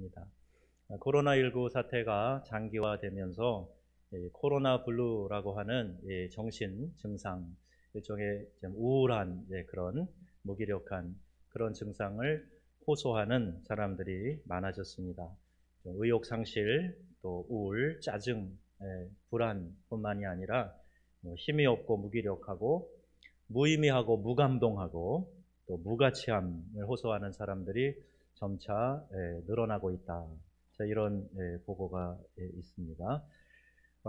있습니다. 코로나19 사태가 장기화되면서 코로나 블루라고 하는 정신 증상, 일종의 좀 우울한 그런 무기력한 그런 증상을 호소하는 사람들이 많아졌습니다. 의욕 상실, 또 우울, 짜증, 불안뿐만이 아니라 힘이 없고 무기력하고 무의미하고 무감동하고 또 무가치함을 호소하는 사람들이 점차 늘어나고 있다. 이런 보고가 있습니다.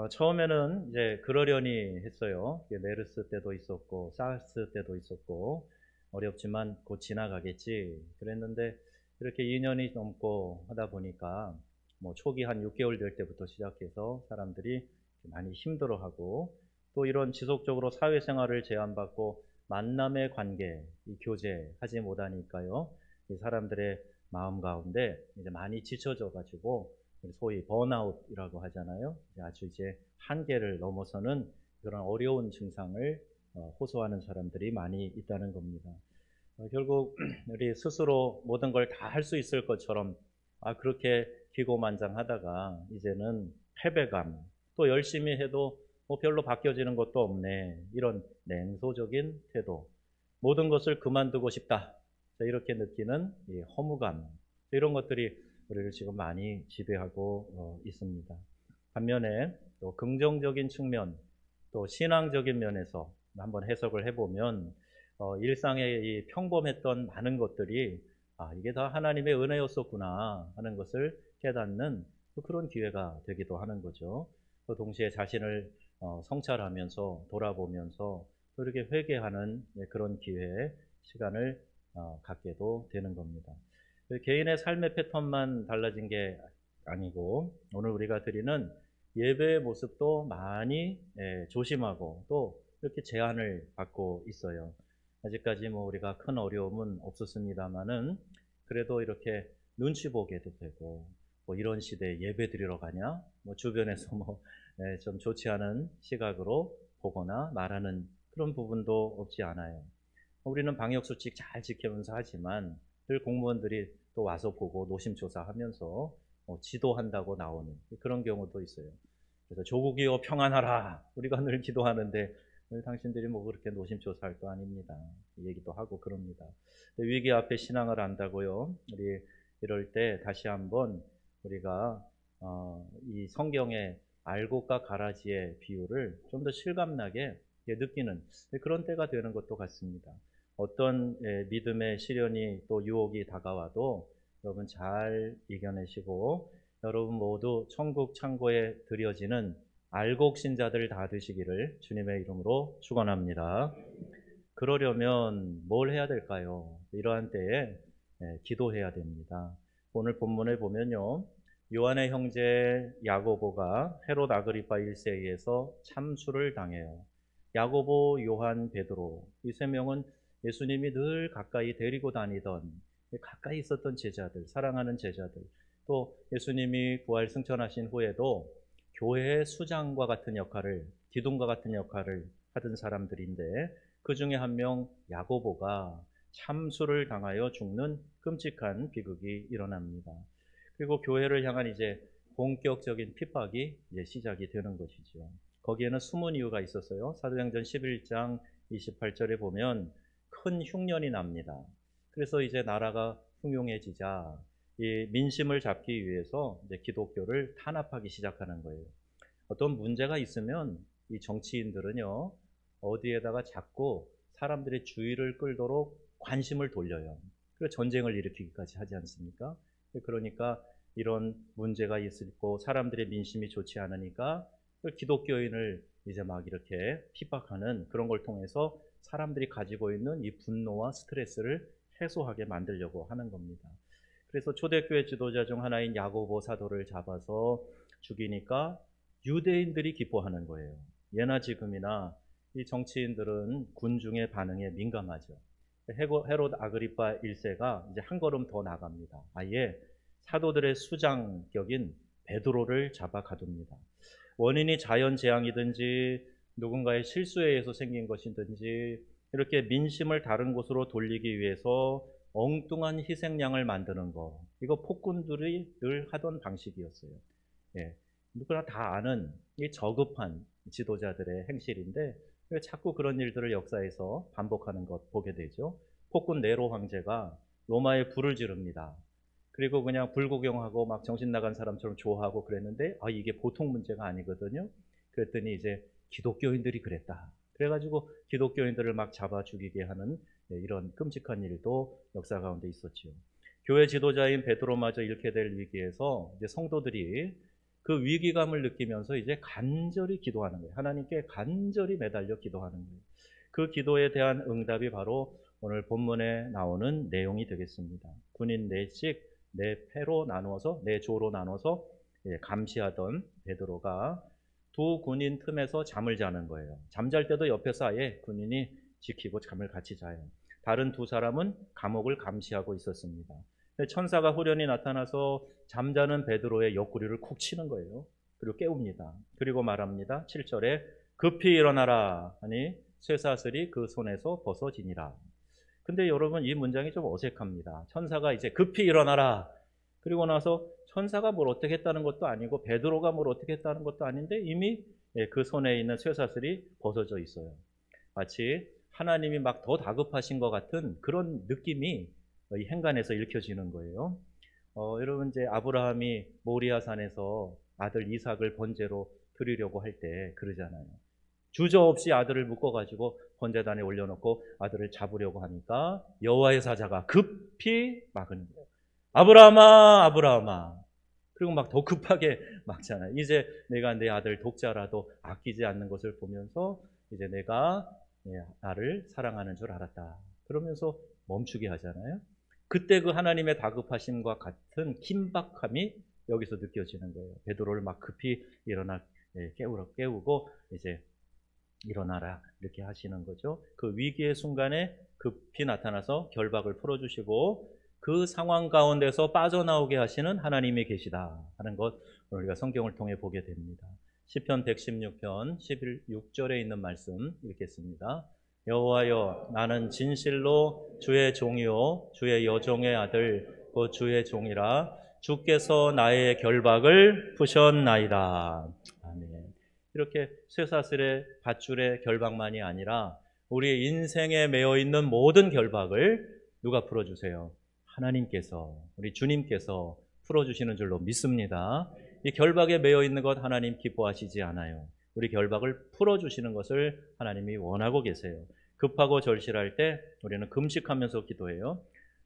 처음에는 이제 그러려니 했어요. 메르스 때도 있었고 사르스 때도 있었고 어렵지만 곧 지나가겠지 그랬는데 이렇게 2년이 넘고 하다 보니까 초기 한 6개월 될 때부터 시작해서 사람들이 많이 힘들어하고 또 이런 지속적으로 사회생활을 제한받고 만남의 관계, 이 교제 하지 못하니까요. 이 사람들의 마음 가운데 이제 많이 지쳐져 가지고 소위 번아웃이라고 하잖아요. 아주 이제 한계를 넘어서는 그런 어려운 증상을 호소하는 사람들이 많이 있다는 겁니다. 결국 우리 스스로 모든 걸 다 할 수 있을 것처럼 그렇게 기고만장하다가 이제는 패배감, 또 열심히 해도 별로 바뀌어지는 것도 없네, 이런 냉소적인 태도, 모든 것을 그만두고 싶다, 이렇게 느끼는 이 허무감, 이런 것들이 우리를 지금 많이 지배하고 있습니다. 반면에 또 긍정적인 측면, 또 신앙적인 면에서 한번 해석을 해보면 일상의 이 평범했던 많은 것들이 이게 다 하나님의 은혜였었구나 하는 것을 깨닫는 그런 기회가 되기도 하는 거죠. 또 동시에 자신을 성찰하면서 돌아보면서 또 이렇게 회개하는 그런 기회의 시간을 갖게도 되는 겁니다. 개인의 삶의 패턴만 달라진 게 아니고 오늘 우리가 드리는 예배의 모습도 많이 조심하고 또 이렇게 제한을 받고 있어요. 아직까지 우리가 큰 어려움은 없었습니다만은 그래도 이렇게 눈치 보게도 되고 이런 시대에 예배 드리러 가냐, 주변에서 좀 좋지 않은 시각으로 보거나 말하는 그런 부분도 없지 않아요. 우리는 방역수칙 잘 지키면서 하지만 늘 공무원들이 또 와서 보고 노심초사하면서 지도한다고 나오는 그런 경우도 있어요. 그래서 조국이여 평안하라, 우리가 늘 기도하는데 당신들이 그렇게 노심초사할 거 아닙니다. 얘기도 하고 그럽니다. 위기 앞에 신앙을 안다고요. 우리 이럴 때 다시 한번 우리가 이 성경의 알곡과 가라지의 비유를 좀 더 실감나게 느끼는 그런 때가 되는 것도 같습니다. 어떤 믿음의 시련이 또 유혹이 다가와도 여러분 잘 이겨내시고 여러분 모두 천국 창고에 들여지는 알곡 신자들 다 되시기를 주님의 이름으로 축원합니다. 그러려면 뭘 해야 될까요? 이러한 때에 기도해야 됩니다. 오늘 본문에 보면요, 요한의 형제 야고보가 헤롯 아그리파 1세에 의해서 참수를 당해요. 야고보, 요한, 베드로, 이 세 명은 예수님이 늘 가까이 데리고 다니던 가까이 있었던 제자들, 사랑하는 제자들, 또 예수님이 부활 승천하신 후에도 교회의 수장과 같은 역할을, 기둥과 같은 역할을 하던 사람들인데 그 중에 한 명 야고보가 참수를 당하여 죽는 끔찍한 비극이 일어납니다. 그리고 교회를 향한 이제 본격적인 핍박이 이제 시작이 되는 것이죠. 거기에는 숨은 이유가 있었어요. 사도행전 11장 28절에 보면 큰 흉년이 납니다. 그래서 이제 나라가 흉흉해지자 이 민심을 잡기 위해서 이제 기독교를 탄압하기 시작하는 거예요. 어떤 문제가 있으면 이 정치인들은요, 어디에다가 자꾸 사람들의 주의를 끌도록 관심을 돌려요. 그래서 전쟁을 일으키기까지 하지 않습니까? 그러니까 이런 문제가 있고 사람들의 민심이 좋지 않으니까 기독교인을 이제 막 이렇게 핍박하는 그런 걸 통해서 사람들이 가지고 있는 이 분노와 스트레스를 해소하게 만들려고 하는 겁니다. 그래서 초대교회 지도자 중 하나인 야고보 사도를 잡아서 죽이니까 유대인들이 기뻐하는 거예요. 예나 지금이나 이 정치인들은 군중의 반응에 민감하죠. 헤롯 아그리파 1세가 이제 한 걸음 더 나갑니다. 아예 사도들의 수장격인 베드로를 잡아 가둡니다. 원인이 자연재앙이든지 누군가의 실수에 의해서 생긴 것이든지 이렇게 민심을 다른 곳으로 돌리기 위해서 엉뚱한 희생양을 만드는 거, 이거 폭군들이 늘 하던 방식이었어요. 예, 누구나 다 아는 이 저급한 지도자들의 행실인데 왜 자꾸 그런 일들을 역사에서 반복하는 것 보게 되죠. 폭군 네로 황제가 로마에 불을 지릅니다. 그리고 그냥 불구경하고 막 정신 나간 사람처럼 좋아하고 그랬는데 이게 보통 문제가 아니거든요. 그랬더니 이제 기독교인들이 그랬다. 그래가지고 기독교인들을 막 잡아 죽이게 하는 이런 끔찍한 일도 역사 가운데 있었지요. 교회 지도자인 베드로마저 잃게 될 위기에서 이제 성도들이 그 위기감을 느끼면서 이제 간절히 기도하는 거예요. 하나님께 간절히 매달려 기도하는 거예요. 그 기도에 대한 응답이 바로 오늘 본문에 나오는 내용이 되겠습니다. 군인 넷씩 네 패로 나누어서 네 조로 나눠서 감시하던 베드로가 두 군인 틈에서 잠을 자는 거예요. 잠잘 때도 옆에서 아예 군인이 지키고 잠을 같이 자요. 다른 두 사람은 감옥을 감시하고 있었습니다. 천사가 후련히 나타나서 잠자는 베드로의 옆구리를 콕 치는 거예요. 그리고 깨웁니다. 그리고 말합니다. 7절에 급히 일어나라 하니 쇠사슬이 그 손에서 벗어지니라. 근데 여러분 이 문장이 좀 어색합니다. 천사가 이제 급히 일어나라. 그리고 나서 천사가 뭘 어떻게 했다는 것도 아니고 베드로가 뭘 어떻게 했다는 것도 아닌데 이미 그 손에 있는 쇠사슬이 벗어져 있어요. 마치 하나님이 막 더 다급하신 것 같은 그런 느낌이 이 행간에서 읽혀지는 거예요. 여러분 이제 아브라함이 모리아산에서 아들 이삭을 번제로 드리려고 할 때 그러잖아요. 주저없이 아들을 묶어가지고 번제단에 올려놓고 아들을 잡으려고 하니까 여호와의 사자가 급히 막은 거예요. 아브라함아, 아브라함아. 그리고 막 더 급하게 막잖아요. 이제 내가 내 아들 독자라도 아끼지 않는 것을 보면서 이제 내가 나를 사랑하는 줄 알았다. 그러면서 멈추게 하잖아요. 그때 그 하나님의 다급하심과 같은 긴박함이 여기서 느껴지는 거예요. 베드로를 막 급히 일어나 깨우고 이제 일어나라 이렇게 하시는 거죠. 그 위기의 순간에 급히 나타나서 결박을 풀어주시고 그 상황 가운데서 빠져나오게 하시는 하나님이 계시다 하는 것 우리가 성경을 통해 보게 됩니다. 시편 116편 16절에 있는 말씀 읽겠습니다. 여호와여 나는 진실로 주의 종이요 주의 여종의 아들 곧 주의 종이라 주께서 나의 결박을 푸셨나이다. 아멘. 이렇게 쇠사슬의 밧줄의 결박만이 아니라 우리의 인생에 매여 있는 모든 결박을 누가 풀어주세요? 하나님께서, 우리 주님께서 풀어주시는 줄로 믿습니다. 이 결박에 매여 있는 것 하나님 기뻐하시지 않아요. 우리 결박을 풀어주시는 것을 하나님이 원하고 계세요. 급하고 절실할 때 우리는 금식하면서 기도해요.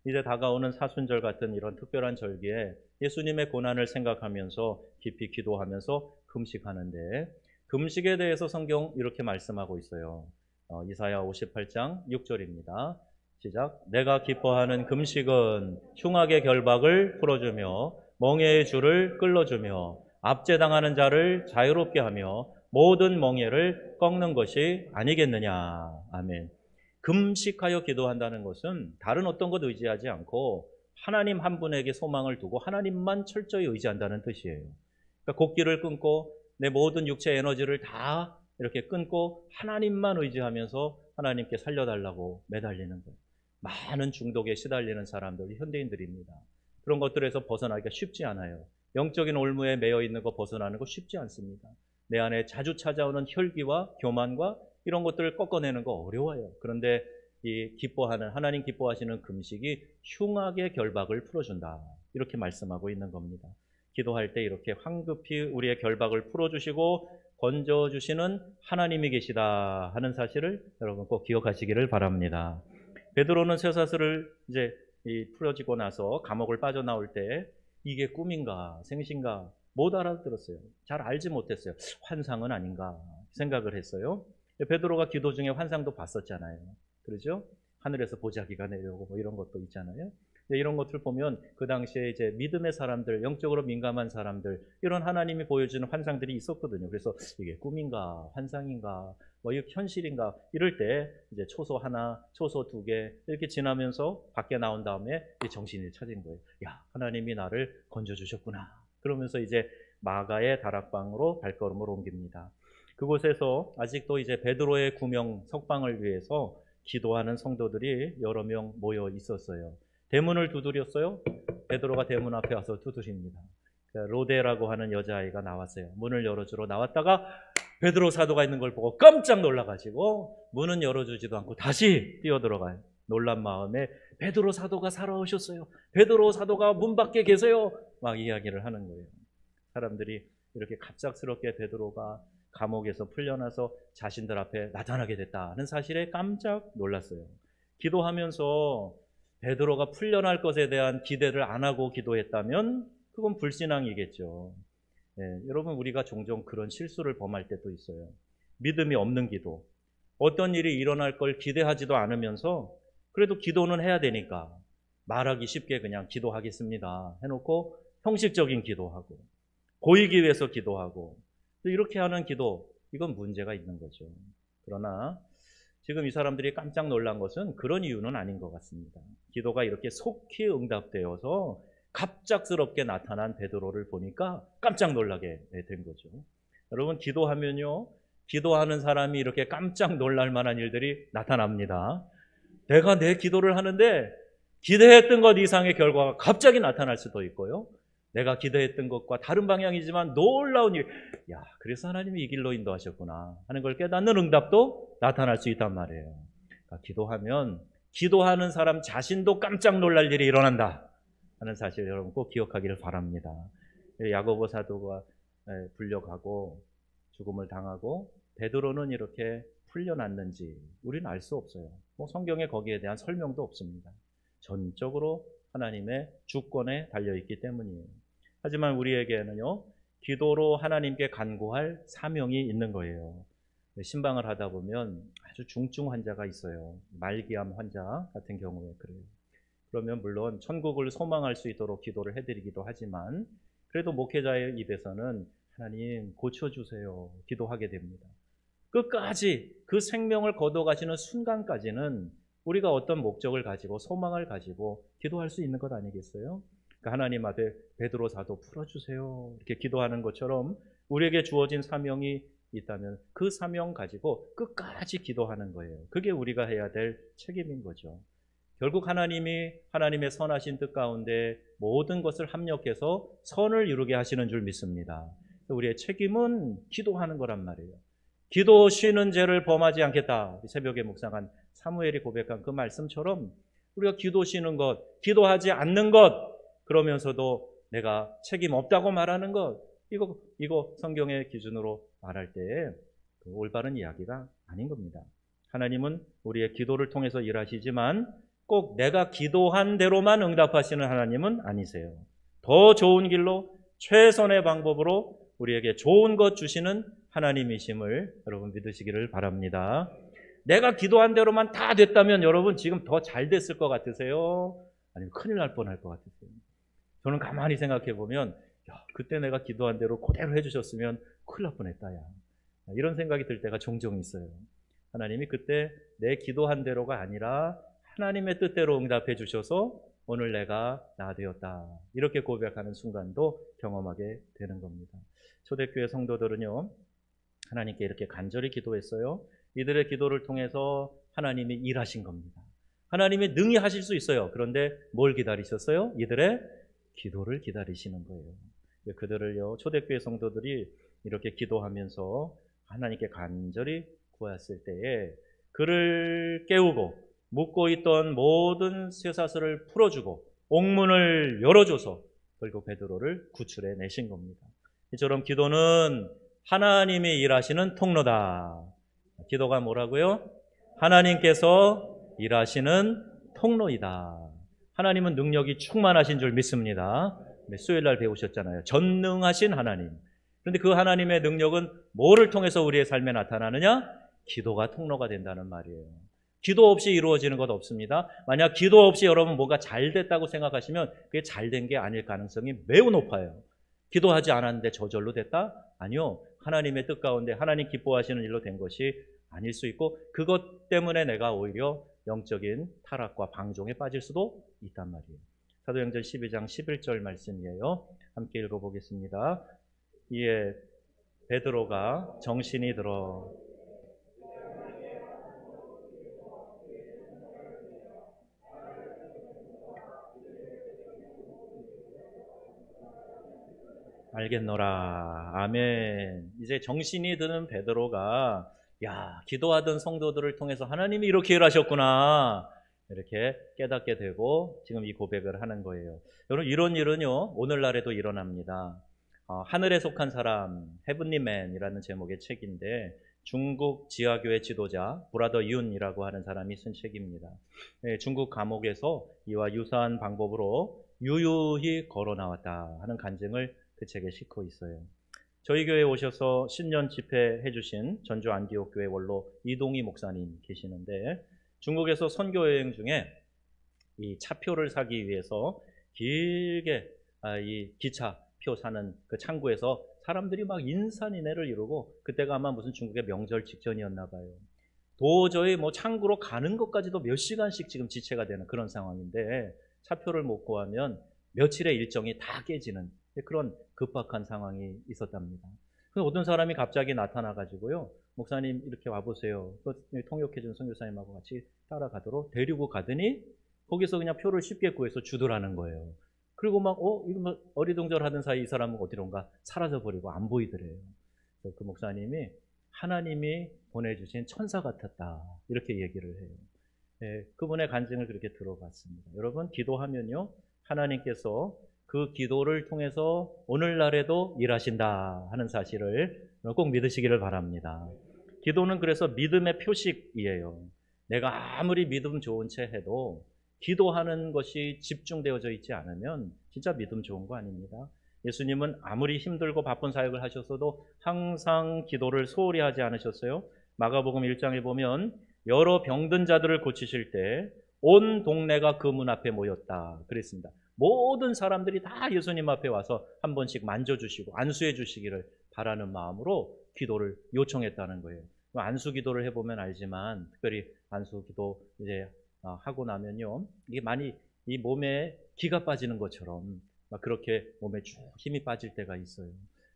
이제 다가오는 사순절 같은 이런 특별한 절기에 예수님의 고난을 생각하면서 깊이 기도하면서 금식하는데 금식에 대해서 성경 이렇게 말씀하고 있어요. 이사야 58장 6절입니다. 시작. 내가 기뻐하는 금식은 흉악의 결박을 풀어주며 멍에의 줄을 끌어주며 압제당하는 자를 자유롭게 하며 모든 멍에를 꺾는 것이 아니겠느냐. 아멘. 금식하여 기도한다는 것은 다른 어떤 것 의지하지 않고 하나님 한 분에게 소망을 두고 하나님만 철저히 의지한다는 뜻이에요. 그러니까 곡기를 끊고 내 모든 육체 에너지를 다 이렇게 끊고 하나님만 의지하면서 하나님께 살려달라고 매달리는 거예요. 많은 중독에 시달리는 사람들이 현대인들입니다. 그런 것들에서 벗어나기가 쉽지 않아요. 영적인 올무에 매여 있는 거 벗어나는 거 쉽지 않습니다. 내 안에 자주 찾아오는 혈기와 교만과 이런 것들을 꺾어내는 거 어려워요. 그런데 이 기뻐하는 하나님 기뻐하시는 금식이 흉악의 결박을 풀어준다. 이렇게 말씀하고 있는 겁니다. 기도할 때 이렇게 황급히 우리의 결박을 풀어주시고 건져주시는 하나님이 계시다 하는 사실을 여러분 꼭 기억하시기를 바랍니다. 베드로는 쇠사슬을 이제 풀어지고 나서 감옥을 빠져나올 때 이게 꿈인가 생신가 못 알아들었어요. 잘 알지 못했어요. 환상은 아닌가 생각을 했어요. 베드로가 기도 중에 환상도 봤었잖아요. 그렇죠? 하늘에서 보자기가 내려오고 뭐 이런 것도 있잖아요. 이런 것들 보면 그 당시에 이제 믿음의 사람들, 영적으로 민감한 사람들, 이런 하나님이 보여주는 환상들이 있었거든요. 그래서 이게 꿈인가, 환상인가, 뭐 이게 현실인가, 이럴 때 이제 초소 하나, 초소 두 개 이렇게 지나면서 밖에 나온 다음에 정신이 차진 거예요. 야, 하나님이 나를 건져주셨구나. 그러면서 이제 마가의 다락방으로 발걸음을 옮깁니다. 그곳에서 아직도 이제 베드로의 구명 석방을 위해서 기도하는 성도들이 여러 명 모여 있었어요. 대문을 두드렸어요. 베드로가 대문 앞에 와서 두드립니다. 로데라고 하는 여자아이가 나왔어요. 문을 열어주러 나왔다가 베드로 사도가 있는 걸 보고 깜짝 놀라가지고 문은 열어주지도 않고 다시 뛰어들어가요. 놀란 마음에 베드로 사도가 살아오셨어요. 베드로 사도가 문 밖에 계세요. 막 이야기를 하는 거예요. 사람들이 이렇게 갑작스럽게 베드로가 감옥에서 풀려나서 자신들 앞에 나타나게 됐다는 사실에 깜짝 놀랐어요. 기도하면서 베드로가 풀려날 것에 대한 기대를 안 하고 기도했다면 그건 불신앙이겠죠. 여러분, 우리가 종종 그런 실수를 범할 때도 있어요. 믿음이 없는 기도. 어떤 일이 일어날 걸 기대하지도 않으면서 그래도 기도는 해야 되니까 말하기 쉽게 그냥 기도하겠습니다 해놓고 형식적인 기도하고 보이기 위해서 기도하고 이렇게 하는 기도, 이건 문제가 있는 거죠. 그러나 지금 이 사람들이 깜짝 놀란 것은 그런 이유는 아닌 것 같습니다. 기도가 이렇게 속히 응답되어서 갑작스럽게 나타난 베드로를 보니까 깜짝 놀라게 된 거죠. 여러분, 기도하면요, 기도하는 사람이 이렇게 깜짝 놀랄 만한 일들이 나타납니다. 내가 내 기도를 하는데 기대했던 것 이상의 결과가 갑자기 나타날 수도 있고요. 내가 기대했던 것과 다른 방향이지만 놀라운 일, 야, 그래서 하나님이 이 길로 인도하셨구나 하는 걸 깨닫는 응답도 나타날 수 있단 말이에요. 그러니까 기도하면 기도하는 사람 자신도 깜짝 놀랄 일이 일어난다 하는 사실 여러분 꼭 기억하기를 바랍니다. 야고보 사도가 불려가고 죽음을 당하고 베드로는 이렇게 풀려났는지 우리는 알 수 없어요. 성경에 거기에 대한 설명도 없습니다. 전적으로 하나님의 주권에 달려있기 때문이에요. 하지만 우리에게는요, 기도로 하나님께 간구할 사명이 있는 거예요. 신방을 하다 보면 아주 중증 환자가 있어요. 말기암 환자 같은 경우에 그래요. 그러면 물론 천국을 소망할 수 있도록 기도를 해드리기도 하지만 그래도 목회자의 입에서는 하나님 고쳐주세요 기도하게 됩니다. 끝까지 그 생명을 거둬가시는 순간까지는 우리가 어떤 목적을 가지고 소망을 가지고 기도할 수 있는 것 아니겠어요? 그러니까 하나님 앞에 베드로 사도 풀어주세요 이렇게 기도하는 것처럼 우리에게 주어진 사명이 있다면 그 사명 가지고 끝까지 기도하는 거예요. 그게 우리가 해야 될 책임인 거죠. 결국 하나님이 하나님의 선하신 뜻 가운데 모든 것을 합력해서 선을 이루게 하시는 줄 믿습니다. 우리의 책임은 기도하는 거란 말이에요. 기도 쉬는 죄를 범하지 않겠다. 새벽에 묵상한 사무엘이 고백한 그 말씀처럼 우리가 기도 쉬는 것, 기도하지 않는 것, 그러면서도 내가 책임 없다고 말하는 것, 이거 성경의 기준으로 말할 때 올바른 이야기가 아닌 겁니다. 하나님은 우리의 기도를 통해서 일하시지만 꼭 내가 기도한 대로만 응답하시는 하나님은 아니세요. 더 좋은 길로 최선의 방법으로 우리에게 좋은 것 주시는 하나님이심을 여러분 믿으시기를 바랍니다. 내가 기도한 대로만 다 됐다면 여러분 지금 더 잘 됐을 것 같으세요? 아니면 큰일 날 뻔할 것 같으세요? 저는 가만히 생각해 보면 그때 내가 기도한 대로 그대로 해주셨으면 큰일 날 뻔했다 야. 이런 생각이 들 때가 종종 있어요. 하나님이 그때 내 기도한 대로가 아니라 하나님의 뜻대로 응답해 주셔서 오늘 내가 나 되었다 이렇게 고백하는 순간도 경험하게 되는 겁니다. 초대교회 성도들은요, 하나님께 이렇게 간절히 기도했어요. 이들의 기도를 통해서 하나님이 일하신 겁니다. 하나님이 능히 하실 수 있어요. 그런데 뭘 기다리셨어요? 이들의 기도를 기다리시는 거예요. 그들을요, 초대교회 성도들이 이렇게 기도하면서 하나님께 간절히 구했을 때에 그를 깨우고 묶고 있던 모든 쇠사슬을 풀어주고 옥문을 열어줘서 결국 베드로를 구출해 내신 겁니다. 이처럼 기도는 하나님이 일하시는 통로다. 기도가 뭐라고요? 하나님께서 일하시는 통로이다. 하나님은 능력이 충만하신 줄 믿습니다. 수요일 날 배우셨잖아요. 전능하신 하나님. 그런데 그 하나님의 능력은 뭐를 통해서 우리의 삶에 나타나느냐? 기도가 통로가 된다는 말이에요. 기도 없이 이루어지는 것 없습니다. 만약 기도 없이 여러분 뭐가 잘 됐다고 생각하시면 그게 잘 된 게 아닐 가능성이 매우 높아요. 기도하지 않았는데 저절로 됐다? 아니요. 하나님의 뜻 가운데 하나님 기뻐하시는 일로 된 것이 아닐 수 있고 그것 때문에 내가 오히려 영적인 타락과 방종에 빠질 수도 있단 말이에요. 사도행전 12장 11절 말씀이에요. 함께 읽어보겠습니다. 이에 베드로가 정신이 들어 알겠노라. 아멘. 이제 정신이 드는 베드로가 야, 기도하던 성도들을 통해서 하나님이 이렇게 일하셨구나. 이렇게 깨닫게 되고 지금 이 고백을 하는 거예요. 여러분, 이런 일은요, 오늘날에도 일어납니다. 하늘에 속한 사람, 헤븐리 맨이라는 제목의 책인데 중국 지하교회 지도자 브라더 윤이라고 하는 사람이 쓴 책입니다. 중국 감옥에서 이와 유사한 방법으로 유유히 걸어 나왔다 하는 간증을 그 책에 싣고 있어요. 저희 교회에 오셔서 신년 집회해 주신 전주 안디옥 교회 원로 이동희 목사님 계시는데 중국에서 선교 여행 중에 이 차표를 사기 위해서 길게 이 기차표 사는 그 창구에서 사람들이 막 인산인해를 이루고 그때가 아마 무슨 중국의 명절 직전이었나 봐요. 도저히 뭐 창구로 가는 것까지도 몇 시간씩 지금 지체가 되는 그런 상황인데 차표를 못 구하면 며칠의 일정이 다 깨지는 그런 급박한 상황이 있었답니다. 그래서 어떤 사람이 갑자기 나타나가지고요, 목사님 이렇게 와보세요. 통역해준 선교사님하고 같이 따라가도록 데리고 가더니 거기서 그냥 표를 쉽게 구해서 주더라는 거예요. 그리고 막 이거 뭐 어리둥절하던 사이 이 사람은 어디론가 사라져버리고 안 보이더래요. 그래서 그 목사님이 하나님이 보내주신 천사 같았다 이렇게 얘기를 해요. 네, 그분의 간증을 그렇게 들어봤습니다. 여러분, 기도하면요, 하나님께서 그 기도를 통해서 오늘날에도 일하신다 하는 사실을 꼭 믿으시기를 바랍니다. 기도는 그래서 믿음의 표식이에요. 내가 아무리 믿음 좋은 채 해도 기도하는 것이 집중되어져 있지 않으면 진짜 믿음 좋은 거 아닙니다. 예수님은 아무리 힘들고 바쁜 사역을 하셨어도 항상 기도를 소홀히 하지 않으셨어요. 마가복음 1장에 보면 여러 병든 자들을 고치실 때 온 동네가 그 문 앞에 모였다 그랬습니다. 모든 사람들이 다 예수님 앞에 와서 한 번씩 만져주시고 안수해 주시기를 바라는 마음으로 기도를 요청했다는 거예요. 안수 기도를 해보면 알지만 특별히 안수 기도 이제 하고 나면요, 이게 많이 이 몸에 기가 빠지는 것처럼 막 그렇게 몸에 쭉 힘이 빠질 때가 있어요.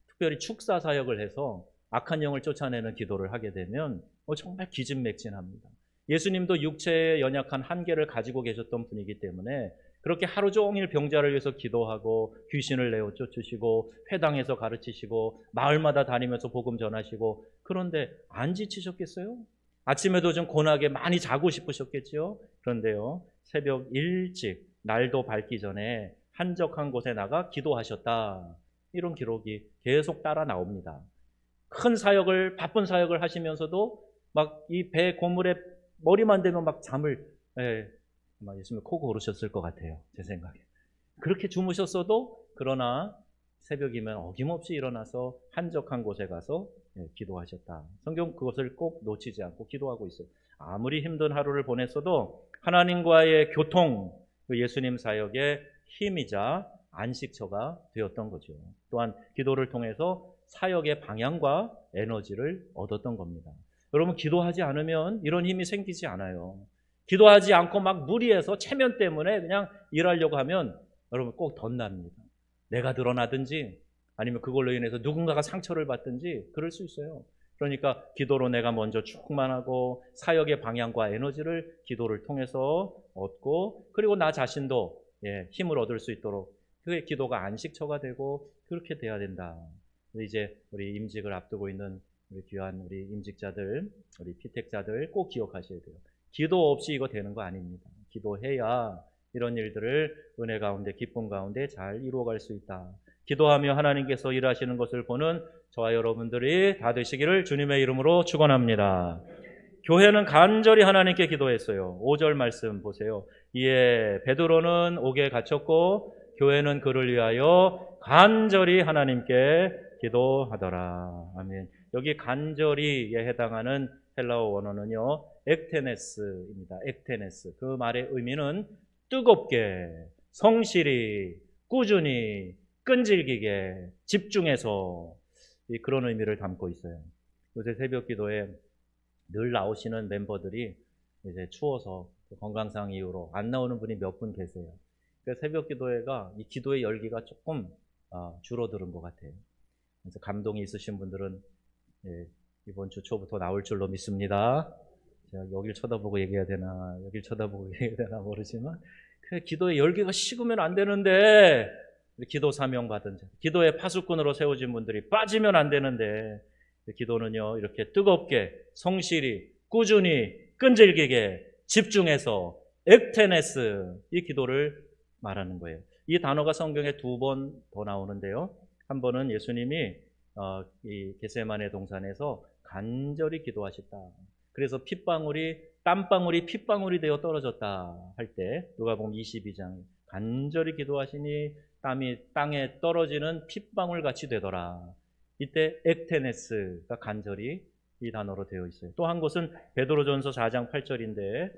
특별히 축사 사역을 해서 악한 영을 쫓아내는 기도를 하게 되면 정말 기진맥진합니다. 예수님도 육체의 연약한 한계를 가지고 계셨던 분이기 때문에 그렇게 하루 종일 병자를 위해서 기도하고 귀신을 내어 쫓으시고 회당에서 가르치시고 마을마다 다니면서 복음 전하시고 그런데 안 지치셨겠어요? 아침에도 좀 고나게 많이 자고 싶으셨겠지요? 그런데요, 새벽 일찍 날도 밝기 전에 한적한 곳에 나가 기도하셨다. 이런 기록이 계속 따라 나옵니다. 큰 사역을, 바쁜 사역을 하시면서도 막 이 배 고물에 머리만 대면 막 잠을, 아마 예수님 코 고르셨을 것 같아요. 제 생각에. 그렇게 주무셨어도 그러나 새벽이면 어김없이 일어나서 한적한 곳에 가서 기도하셨다. 성경 그것을 꼭 놓치지 않고 기도하고 있어요. 아무리 힘든 하루를 보냈어도 하나님과의 교통, 예수님 사역의 힘이자 안식처가 되었던 거죠. 또한 기도를 통해서 사역의 방향과 에너지를 얻었던 겁니다. 여러분, 기도하지 않으면 이런 힘이 생기지 않아요. 기도하지 않고 막 무리해서 체면 때문에 그냥 일하려고 하면 여러분 꼭 덧납니다. 내가 드러나든지 아니면 그걸로 인해서 누군가가 상처를 받든지 그럴 수 있어요. 그러니까 기도로 내가 먼저 충만하고 사역의 방향과 에너지를 기도를 통해서 얻고 그리고 나 자신도 힘을 얻을 수 있도록 그게 기도가 안식처가 되고 그렇게 돼야 된다. 이제 우리 임직을 앞두고 있는 우리 귀한 우리 임직자들, 우리 피택자들 꼭 기억하셔야 돼요. 기도 없이 이거 되는 거 아닙니다. 기도해야 이런 일들을 은혜 가운데 기쁨 가운데 잘 이루어갈 수 있다. 기도하며 하나님께서 일하시는 것을 보는 저와 여러분들이 다 되시기를 주님의 이름으로 축원합니다. 교회는 간절히 하나님께 기도했어요. 5절 말씀 보세요. 이에 베드로는 옥에 갇혔고 교회는 그를 위하여 간절히 하나님께 기도하더라. 아멘. 여기 간절히에 해당하는 헬라어 원어는요, 액테네스입니다. 액테네스. 그 말의 의미는 뜨겁게, 성실히, 꾸준히, 끈질기게, 집중해서 그런 의미를 담고 있어요. 요새 새벽 기도에 늘 나오시는 멤버들이 이제 추워서 건강상 이유로 안 나오는 분이 몇 분 계세요. 그래서 새벽 기도회가 이 기도의 열기가 조금 줄어드는 것 같아요. 그래서 감동이 있으신 분들은 이번 주 초부터 나올 줄로 믿습니다. 제가 여길 쳐다보고 얘기해야 되나 여길 쳐다보고 얘기해야 되나 모르지만 그 기도의 열기가 식으면 안 되는데 기도 사명 받은 자, 기도의 파수꾼으로 세워진 분들이 빠지면 안 되는데, 기도는요 이렇게 뜨겁게 성실히 꾸준히 끈질기게 집중해서 액테네스, 이 기도를 말하는 거예요. 이 단어가 성경에 2번 더 나오는데요. 한 번은 예수님이 이 겟세마네 동산에서 간절히 기도하셨다. 그래서 땀방울이 핏방울이 되어 떨어졌다 할 때, 누가복음 22장, 간절히 기도하시니 땀이 땅에 떨어지는 핏방울 같이 되더라. 이때 액테네스가 간절히 이 단어로 되어 있어요. 또 한 곳은 베드로전서 4장 8절인데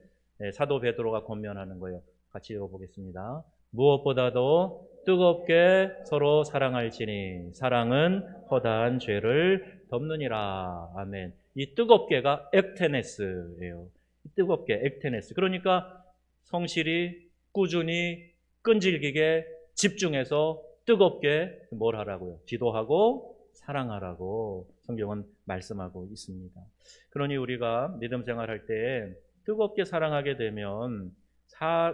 사도 베드로가 권면하는 거예요. 같이 읽어보겠습니다. 무엇보다도 뜨겁게 서로 사랑할지니 사랑은 허다한 죄를 덮느니라. 아멘. 이 뜨겁게가 액테네스예요. 뜨겁게, 액테네스. 그러니까 성실히 꾸준히 끈질기게 집중해서 뜨겁게 뭘 하라고요? 기도하고 사랑하라고 성경은 말씀하고 있습니다. 그러니 우리가 믿음 생활할 때 뜨겁게 사랑하게 되면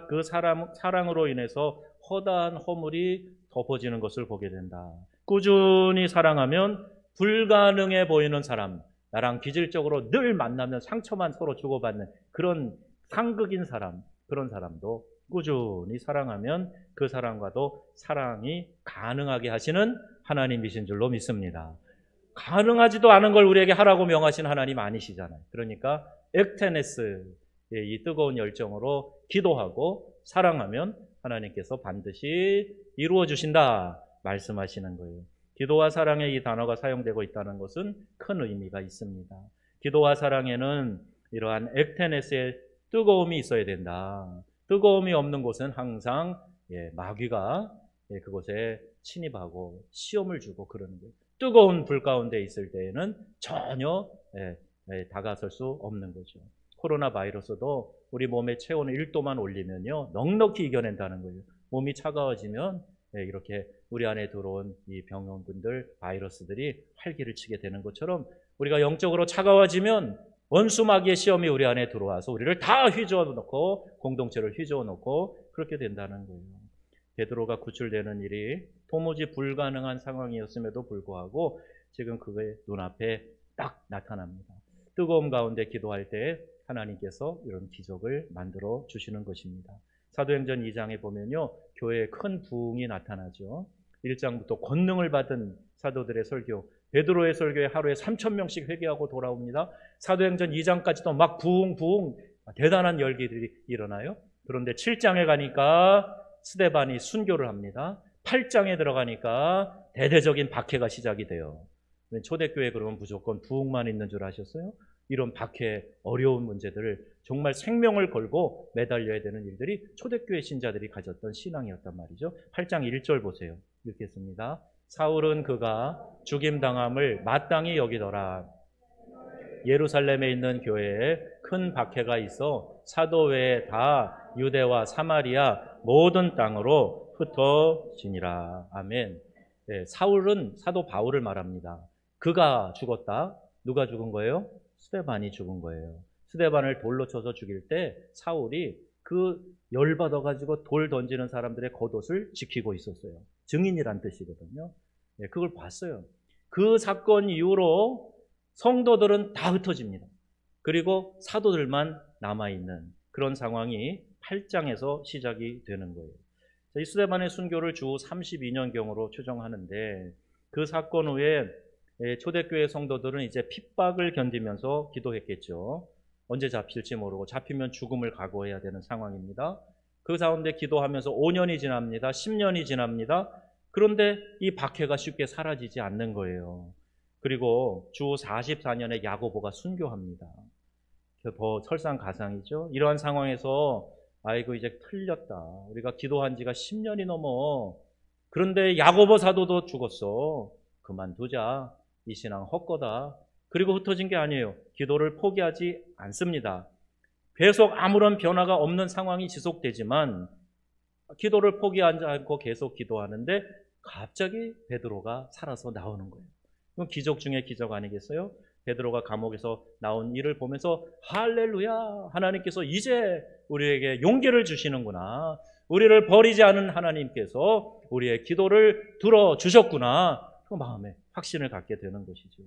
그 사랑으로 인해서 허다한 허물이 덮어지는 것을 보게 된다. 꾸준히 사랑하면 불가능해 보이는 사람, 나랑 기질적으로 늘 만나면 상처만 서로 주고받는 그런 상극인 사람, 그런 사람도 꾸준히 사랑하면 그 사람과도 사랑이 가능하게 하시는 하나님이신 줄로 믿습니다. 가능하지도 않은 걸 우리에게 하라고 명하신 하나님 아니시잖아요. 그러니까 액테네스, 이 뜨거운 열정으로 기도하고 사랑하면 하나님께서 반드시 이루어 주신다 말씀하시는 거예요. 기도와 사랑에 이 단어가 사용되고 있다는 것은 큰 의미가 있습니다. 기도와 사랑에는 이러한 액테네스의 뜨거움이 있어야 된다. 뜨거움이 없는 곳은 항상 마귀가 그곳에 침입하고 시험을 주고 그러는 거예요. 뜨거운 불 가운데 있을 때에는 전혀 다가설 수 없는 거죠. 코로나 바이러스도 우리 몸의 체온을 1도만 올리면요 넉넉히 이겨낸다는 거예요. 몸이 차가워지면 이렇게 우리 안에 들어온 이 병원군들, 바이러스들이 활기를 치게 되는 것처럼 우리가 영적으로 차가워지면 원수 마귀의 시험이 우리 안에 들어와서 우리를 다 휘저어 놓고, 공동체를 휘저어 놓고 그렇게 된다는 거예요. 베드로가 구출되는 일이 도무지 불가능한 상황이었음에도 불구하고 지금 그게 눈앞에 딱 나타납니다. 뜨거움 가운데 기도할 때 하나님께서 이런 기적을 만들어 주시는 것입니다. 사도행전 2장에 보면요 교회에 큰 부흥이 나타나죠. 1장부터 권능을 받은 사도들의 설교, 베드로의 설교에 하루에 3,000명씩 회개하고 돌아옵니다. 사도행전 2장까지도 막 부흥 대단한 열기들이 일어나요. 그런데 7장에 가니까 스데반이 순교를 합니다. 8장에 들어가니까 대대적인 박해가 시작이 돼요. 초대교회 그러면 무조건 부흥만 있는 줄 아셨어요? 이런 박해, 어려운 문제들을 정말 생명을 걸고 매달려야 되는 일들이 초대교회 신자들이 가졌던 신앙이었단 말이죠. 8장 1절 보세요. 읽겠습니다. 사울은 그가 죽임당함을 마땅히 여기더라. 예루살렘에 있는 교회에 큰 박해가 있어 사도 외에 다 유대와 사마리아 모든 땅으로 흩어지니라. 아멘. 사울은 사도 바울을 말합니다. 그가 죽었다. 누가 죽은 거예요? 스데반이 죽은 거예요. 스데반을 돌로 쳐서 죽일 때 사울이 그 열받아가지고 돌 던지는 사람들의 겉옷을 지키고 있었어요. 증인이란 뜻이거든요. 그걸 봤어요. 그 사건 이후로 성도들은 다 흩어집니다. 그리고 사도들만 남아있는 그런 상황이 8장에서 시작이 되는 거예요. 이 스데반의 순교를 주 32년경으로 추정하는데 그 사건 후에 초대교회 성도들은 이제 핍박을 견디면서 기도했겠죠. 언제 잡힐지 모르고 잡히면 죽음을 각오해야 되는 상황입니다. 그 가운데 기도하면서 5년이 지납니다. 10년이 지납니다. 그런데 이 박해가 쉽게 사라지지 않는 거예요. 그리고 주 44년에 야고보가 순교합니다. 더 설상가상이죠. 이러한 상황에서 아이고 이제 틀렸다. 우리가 기도한 지가 10년이 넘어. 그런데 야고보 사도도 죽었어. 그만두자. 이 신앙 헛거다. 그리고 흩어진 게 아니에요. 기도를 포기하지 않습니다. 계속 아무런 변화가 없는 상황이 지속되지만 기도를 포기하지 않고 계속 기도하는데 갑자기 베드로가 살아서 나오는 거예요. 그건 기적 중에 기적 아니겠어요? 베드로가 감옥에서 나온 일을 보면서 할렐루야, 하나님께서 이제 우리에게 용기를 주시는구나. 우리를 버리지 않은 하나님께서 우리의 기도를 들어주셨구나. 그 마음에 확신을 갖게 되는 것이죠.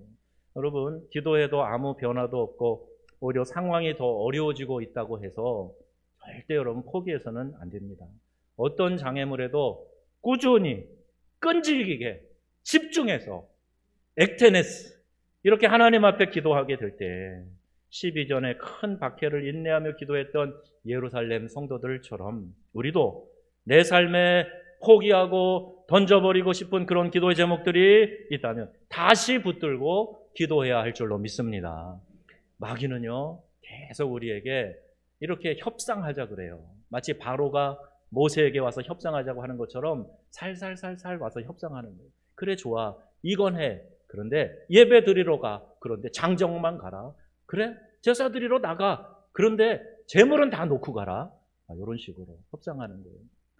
여러분, 기도해도 아무 변화도 없고 오히려 상황이 더 어려워지고 있다고 해서 절대 여러분 포기해서는 안 됩니다. 어떤 장애물에도 꾸준히 끈질기게 집중해서 액테네스 이렇게 하나님 앞에 기도하게 될 때 12전에 큰 박해를 인내하며 기도했던 예루살렘 성도들처럼 우리도 내 삶에 포기하고 던져버리고 싶은 그런 기도의 제목들이 있다면 다시 붙들고 기도해야 할 줄로 믿습니다. 마귀는요 계속 우리에게 이렇게 협상하자 그래요. 마치 바로가 모세에게 와서 협상하자고 하는 것처럼 살살살살 와서 협상하는 거예요. 그래 좋아, 이건 해. 그런데 예배 드리러 가. 그런데 장정만 가라. 그래 제사 드리러 나가. 그런데 재물은 다 놓고 가라. 이런 식으로 협상하는 거예요.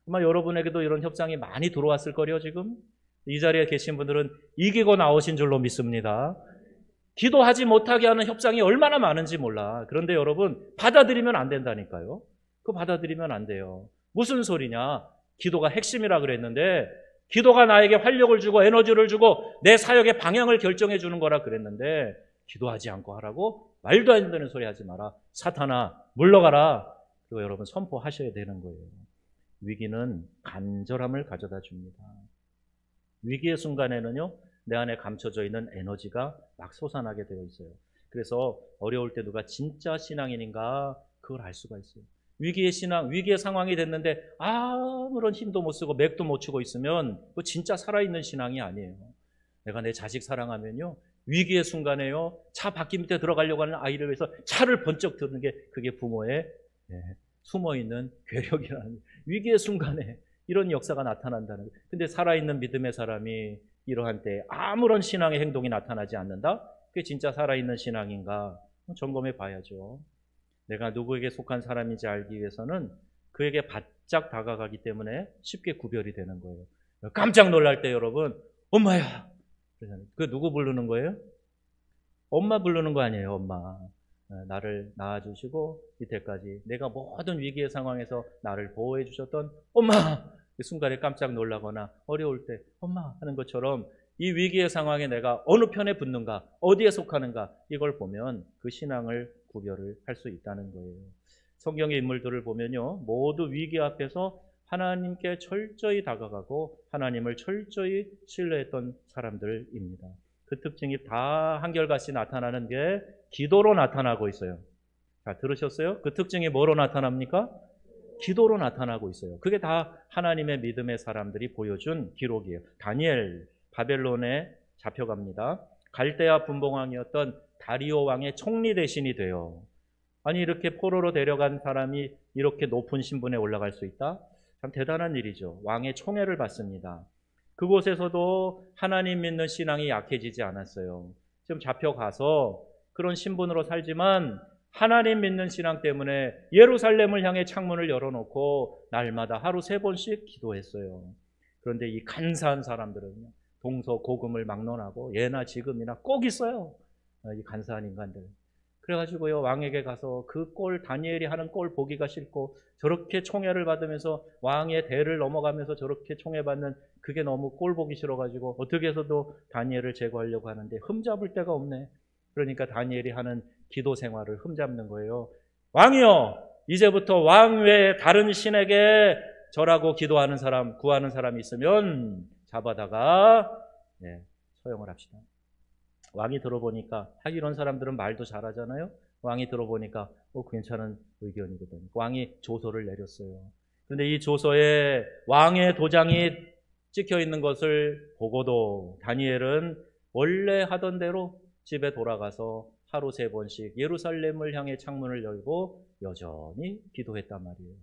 아마 여러분에게도 이런 협상이 많이 들어왔을 거요. 지금 이 자리에 계신 분들은 이기고 나오신 줄로 믿습니다. 기도하지 못하게 하는 협상이 얼마나 많은지 몰라. 그런데 여러분 받아들이면 안 된다니까요. 그거 받아들이면 안 돼요. 무슨 소리냐. 기도가 핵심이라 그랬는데 기도가 나에게 활력을 주고 에너지를 주고 내 사역의 방향을 결정해 주는 거라 그랬는데 기도하지 않고 하라고? 말도 안 되는 소리 하지 마라. 사탄아 물러가라. 그리고 여러분 선포하셔야 되는 거예요. 위기는 간절함을 가져다 줍니다. 위기의 순간에는요 내 안에 감춰져 있는 에너지가 막 솟아나게 되어 있어요. 그래서 어려울 때 누가 진짜 신앙인인가 그걸 알 수가 있어요. 위기의 신앙, 위기의 상황이 됐는데 아무런 힘도 못 쓰고 맥도 못 추고 있으면 그거 진짜 살아있는 신앙이 아니에요. 내가 내 자식 사랑하면요 위기의 순간에요 차 바퀴 밑에 들어가려고 하는 아이를 위해서 차를 번쩍 드는 게 그게 부모의 숨어있는 괴력이라는 위기의 순간에 이런 역사가 나타난다는 거예요. 근데 살아있는 믿음의 사람이 이러한 때에 아무런 신앙의 행동이 나타나지 않는다? 그게 진짜 살아있는 신앙인가? 점검해 봐야죠. 내가 누구에게 속한 사람인지 알기 위해서는 그에게 바짝 다가가기 때문에 쉽게 구별이 되는 거예요. 깜짝 놀랄 때 여러분 엄마야! 그 누구 부르는 거예요? 엄마 부르는 거 아니에요. 엄마. 나를 낳아주시고 이때까지 내가 모든 위기의 상황에서 나를 보호해 주셨던 엄마! 그 순간에 깜짝 놀라거나 어려울 때 엄마 하는 것처럼 이 위기의 상황에 내가 어느 편에 붙는가 어디에 속하는가 이걸 보면 그 신앙을 구별을 할 수 있다는 거예요. 성경의 인물들을 보면요 모두 위기 앞에서 하나님께 철저히 다가가고 하나님을 철저히 신뢰했던 사람들입니다. 그 특징이 다 한결같이 나타나는 게 기도로 나타나고 있어요. 자, 들으셨어요? 그 특징이 뭐로 나타납니까? 기도로 나타나고 있어요. 그게 다 하나님의 믿음의 사람들이 보여준 기록이에요. 다니엘 바벨론에 잡혀갑니다. 갈대아 분봉왕이었던 다리오 왕의 총리 대신이 돼요. 아니 이렇게 포로로 데려간 사람이 이렇게 높은 신분에 올라갈 수 있다? 참 대단한 일이죠. 왕의 총애를 받습니다. 그곳에서도 하나님 믿는 신앙이 약해지지 않았어요. 지금 잡혀가서 그런 신분으로 살지만 하나님 믿는 신앙 때문에 예루살렘을 향해 창문을 열어놓고 날마다 하루 3번씩 기도했어요. 그런데 이 간사한 사람들은요 동서고금을 막론하고 예나 지금이나 꼭 있어요. 이 간사한 인간들. 그래가지고요 왕에게 가서 그 꼴 다니엘이 하는 꼴 보기가 싫고 저렇게 총애를 받으면서 왕의 대를 넘어가면서 저렇게 총애받는 그게 너무 꼴 보기 싫어가지고 어떻게 해서도 다니엘을 제거하려고 하는데 흠잡을 데가 없네. 그러니까 다니엘이 하는 기도 생활을 흠잡는 거예요. 왕이여 이제부터 왕 외에 다른 신에게 절하고 기도하는 사람 구하는 사람이 있으면 잡아다가 처형을 합시다. 왕이 들어보니까 이런 사람들은 말도 잘하잖아요. 왕이 들어보니까 괜찮은 의견이거든요. 왕이 조서를 내렸어요. 그런데 이 조서에 왕의 도장이 찍혀 있는 것을 보고도 다니엘은 원래 하던 대로 집에 돌아가서 하루 3번씩 예루살렘을 향해 창문을 열고 여전히 기도했단 말이에요.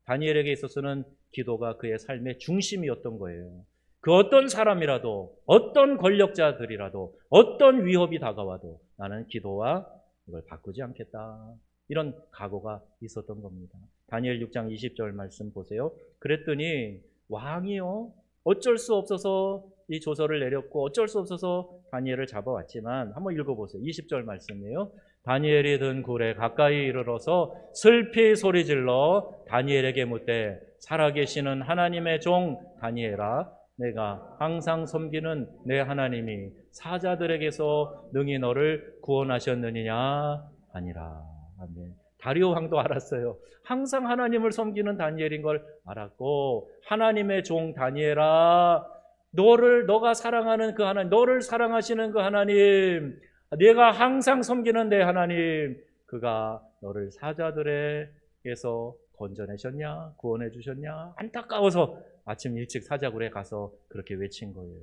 다니엘에게 있어서는 기도가 그의 삶의 중심이었던 거예요. 그 어떤 사람이라도 어떤 권력자들이라도 어떤 위협이 다가와도 나는 기도와 이걸 바꾸지 않겠다. 이런 각오가 있었던 겁니다. 다니엘 6장 20절 말씀 보세요. 그랬더니 왕이요 어쩔 수 없어서 이 조서를 내렸고 어쩔 수 없어서 다니엘을 잡아왔지만 한번 읽어보세요. 20절 말씀이에요. 다니엘이 든 굴에 가까이 이르러서 슬피 소리질러 다니엘에게 묻되 살아계시는 하나님의 종 다니엘아, 내가 항상 섬기는 내 하나님이 사자들에게서 능히 너를 구원하셨느니냐 아니라. 아멘. 다리오 왕도 알았어요. 항상 하나님을 섬기는 다니엘인 걸 알았고, 하나님의 종 다니엘아, 너가 사랑하는 그 하나님, 너를 사랑하시는 그 하나님, 내가 항상 섬기는 내 하나님, 그가 너를 사자들에게서 건져내셨냐, 구원해 주셨냐, 안타까워서 아침 일찍 사자굴에 가서 그렇게 외친 거예요.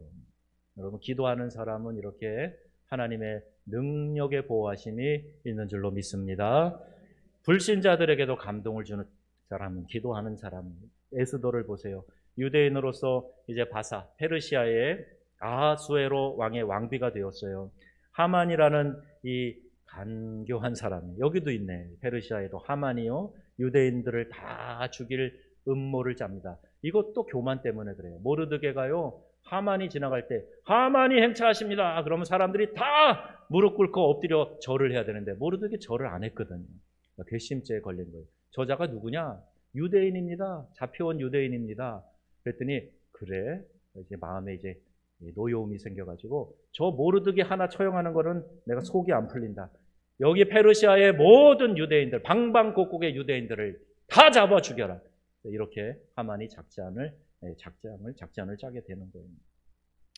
여러분, 기도하는 사람은 이렇게 하나님의 능력의 보호하심이 있는 줄로 믿습니다. 불신자들에게도 감동을 주는 사람은, 기도하는 사람, 에스더를 보세요. 유대인으로서 이제 바사, 페르시아의 아하수에로 왕의 왕비가 되었어요. 하만이라는 이 간교한 사람이, 여기도 있네. 페르시아에도 하만이요, 유대인들을 다 죽일 음모를 짭니다. 이것도 교만 때문에 그래요. 모르드게가요, 하만이 지나갈 때 하만이 행차하십니다 그러면 사람들이 다 무릎 꿇고 엎드려 절을 해야 되는데 모르드게 절을 안 했거든요. 괘씸죄에 걸린 거예요. 저자가 누구냐? 유대인입니다. 잡혀온 유대인입니다. 그랬더니 그래, 이제 마음에 이제 노여움이 생겨가지고 저 모르드게 하나 처형하는 거는 내가 속이 안 풀린다. 여기 페르시아의 모든 유대인들, 방방곡곡의 유대인들을 다 잡아 죽여라. 이렇게 하만이 작전을 짜게 되는 거예요.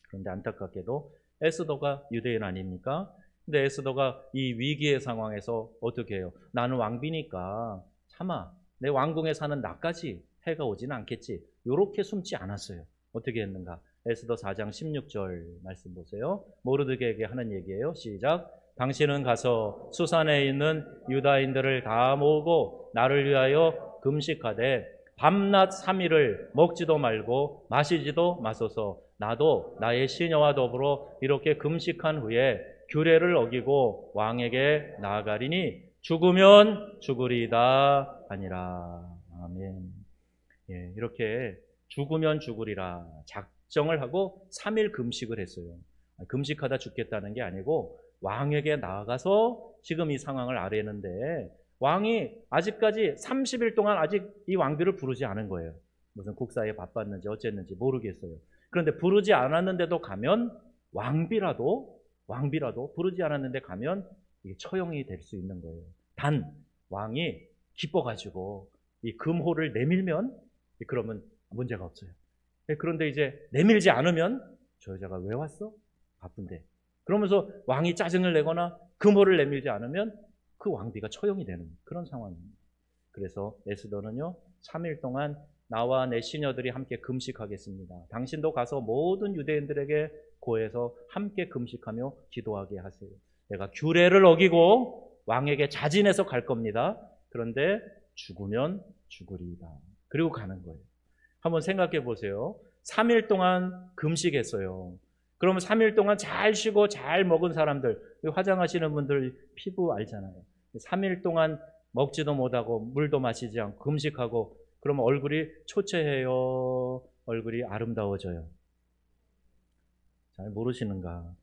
그런데 안타깝게도 에스더가 유대인 아닙니까? 근데 에스더가 이 위기의 상황에서 어떻게 해요? 나는 왕비니까 참아, 내 왕궁에 사는 나까지 해가 오지는 않겠지, 이렇게 숨지 않았어요. 어떻게 했는가? 에스더 4장 16절 말씀 보세요. 모르드게에게 하는 얘기예요. 시작. 당신은 가서 수산에 있는 유다인들을 다 모으고 나를 위하여 금식하되 밤낮 3일을 먹지도 말고 마시지도 마소서. 나도 나의 시녀와 더불어 이렇게 금식한 후에 규례를 어기고 왕에게 나아가리니 죽으면 죽으리이다 아니라. 아멘. 예, 이렇게 죽으면 죽으리라 작정을 하고 3일 금식을 했어요. 금식하다 죽겠다는 게 아니고 왕에게 나아가서 지금 이 상황을 아뢰는데, 왕이 아직까지 30일 동안 아직 이 왕비를 부르지 않은 거예요. 무슨 국사에 바빴는지 어쨌는지 모르겠어요. 그런데 부르지 않았는데도 가면 왕비라도 부르지 않았는데 가면 이게 처형이 될 수 있는 거예요. 단 왕이 기뻐가지고 이 금호를 내밀면 그러면 문제가 없어요. 그런데 이제 내밀지 않으면 저 여자가 왜 왔어? 바쁜데. 그러면서 왕이 짜증을 내거나 금호를 내밀지 않으면 그 왕비가 처형이 되는 그런 상황입니다. 그래서 에스더는요, 3일 동안 나와 내 시녀들이 함께 금식하겠습니다. 당신도 가서 모든 유대인들에게 고해서 함께 금식하며 기도하게 하세요. 내가 규례를 어기고 왕에게 자진해서 갈 겁니다. 그런데 죽으면 죽으리이다. 그리고 가는 거예요. 한번 생각해 보세요. 3일 동안 금식했어요. 그러면 3일 동안 잘 쉬고 잘 먹은 사람들, 화장하시는 분들 피부 알잖아요. 3일 동안 먹지도 못하고 물도 마시지 않고 금식하고 그러면 얼굴이 초췌해요? 얼굴이 아름다워져요? 잘 모르시는가?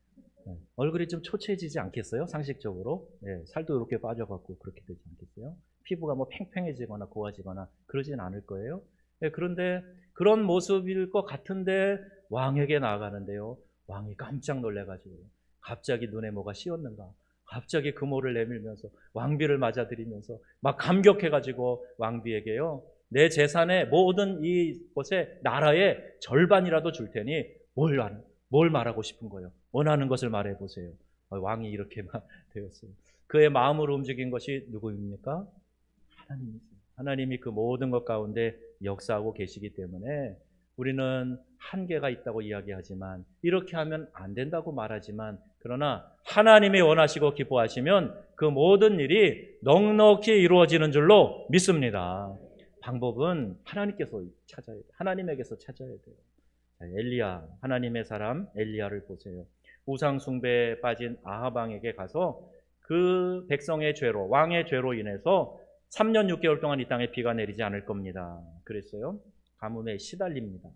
얼굴이 좀 초췌해지지 않겠어요? 상식적으로? 네, 살도 이렇게 빠져갖고 그렇게 되지 않겠어요? 피부가 뭐 팽팽해지거나 고와지거나 그러진 않을 거예요. 네, 그런데 그런 모습일 것 같은데 왕에게 나아가는데요, 왕이 깜짝 놀래가지고 갑자기 눈에 뭐가 씌었는가, 갑자기 금호를 내밀면서 왕비를 맞아들이면서 막 감격해가지고 왕비에게요, 내 재산의 모든 이곳에 나라의 절반이라도 줄 테니 뭘 말하고 싶은 거예요? 원하는 것을 말해보세요. 왕이 이렇게 되었어요. 그의 마음으로 움직인 것이 누구입니까? 하나님이세요. 하나님이 그 모든 것 가운데 역사하고 계시기 때문에 우리는 한계가 있다고 이야기하지만, 이렇게 하면 안 된다고 말하지만, 그러나 하나님이 원하시고 기뻐하시면 그 모든 일이 넉넉히 이루어지는 줄로 믿습니다. 방법은 하나님께서 찾아야 돼요. 하나님에게서 찾아야 돼요. 엘리야, 하나님의 사람 엘리야를 보세요. 우상 숭배에 빠진 아합 왕에게 가서 그 백성의 죄로, 왕의 죄로 인해서 3년 6개월 동안 이 땅에 비가 내리지 않을 겁니다. 그랬어요. 가뭄에 시달립니다.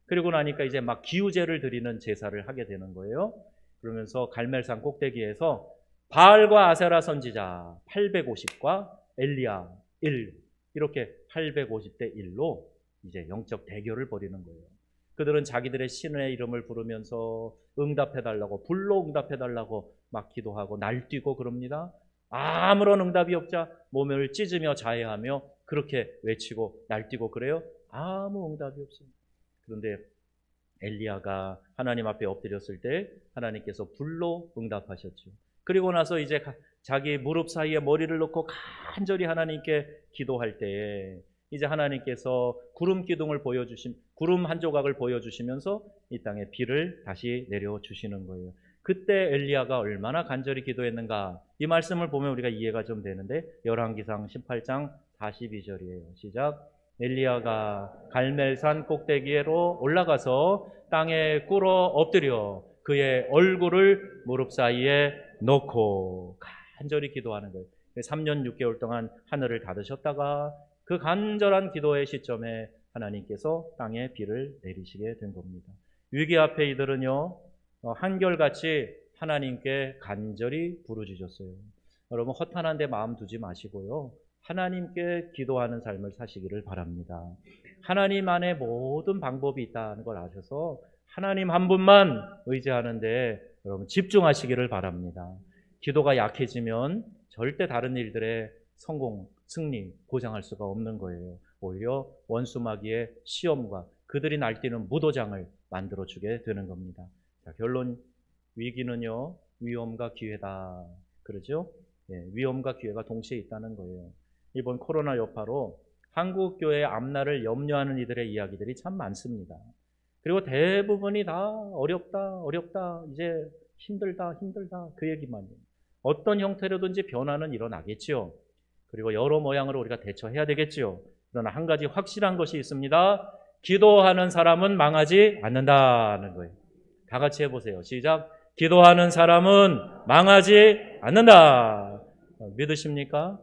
그리고 나니까 이제 막 기우제를 드리는 제사를 하게 되는 거예요. 그러면서 갈멜산 꼭대기에서 바알과 아세라 선지자 850과 엘리야 1, 이렇게 850대 1로 이제 영적 대결을 벌이는 거예요. 그들은 자기들의 신의 이름을 부르면서 응답해달라고, 불로 응답해달라고 막 기도하고 날뛰고 그럽니다. 아무런 응답이 없자 몸을 찢으며 자해하며 그렇게 외치고 날뛰고 그래요. 아무 응답이 없어요. 그런데 엘리야가 하나님 앞에 엎드렸을 때 하나님께서 불로 응답하셨죠. 그리고 나서 이제 자기 무릎 사이에 머리를 놓고 간절히 하나님께 기도할 때에 이제 하나님께서 구름 기둥을 구름 한 조각을 보여주시면서 이 땅에 비를 다시 내려주시는 거예요. 그때 엘리야가 얼마나 간절히 기도했는가, 이 말씀을 보면 우리가 이해가 좀 되는데, 열왕기상 18장 42절이에요. 시작. 엘리야가 갈멜산 꼭대기로 올라가서 땅에 꿇어 엎드려 그의 얼굴을 무릎 사이에 놓고 간절히 기도하는 거예요. 3년 6개월 동안 하늘을 닫으셨다가 그 간절한 기도의 시점에 하나님께서 땅에 비를 내리시게 된 겁니다. 위기 앞에 이들은요, 한결같이 하나님께 간절히 부르짖었어요. 여러분, 허탄한 데 마음 두지 마시고요, 하나님께 기도하는 삶을 사시기를 바랍니다. 하나님 안에 모든 방법이 있다는 걸 아셔서 하나님 한 분만 의지하는데 여러분 집중하시기를 바랍니다. 기도가 약해지면 절대 다른 일들의 성공, 승리 보장할 수가 없는 거예요. 오히려 원수마귀의 시험과 그들이 날뛰는 무도장을 만들어주게 되는 겁니다. 자, 결론, 위기는요, 위험과 기회다. 그러죠? 예, 위험과 기회가 동시에 있다는 거예요. 이번 코로나 여파로 한국교회 앞날을 염려하는 이들의 이야기들이 참 많습니다. 그리고 대부분이 다 어렵다, 이제 힘들다, 그 얘기만이에요. 어떤 형태로든지 변화는 일어나겠지요. 그리고 여러 모양으로 우리가 대처해야 되겠지요. 그러나 한 가지 확실한 것이 있습니다. 기도하는 사람은 망하지 않는다는 거예요. 다 같이 해보세요. 시작. 기도하는 사람은 망하지 않는다. 믿으십니까?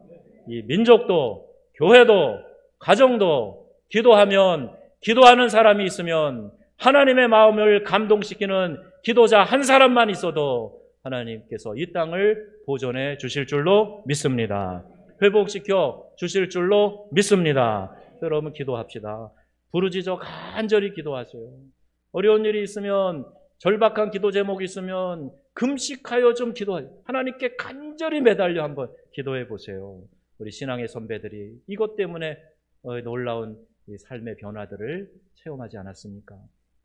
이 민족도, 교회도, 가정도 기도하면, 기도하는 사람이 있으면, 하나님의 마음을 감동시키는 기도자 한 사람만 있어도 하나님께서 이 땅을 보존해 주실 줄로 믿습니다. 회복시켜 주실 줄로 믿습니다. 여러분 기도합시다. 부르짖어 간절히 기도하세요. 어려운 일이 있으면, 절박한 기도 제목이 있으면 금식하여 좀 기도하세요. 하나님께 간절히 매달려 한번 기도해 보세요. 우리 신앙의 선배들이 이것 때문에 놀라운 삶의 변화들을 체험하지 않았습니까?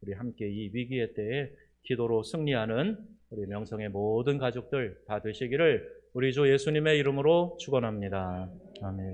우리 함께 이 위기의 때에 기도로 승리하는 우리 명성의 모든 가족들 다 되시기를 우리 주 예수님의 이름으로 축원합니다. 아멘.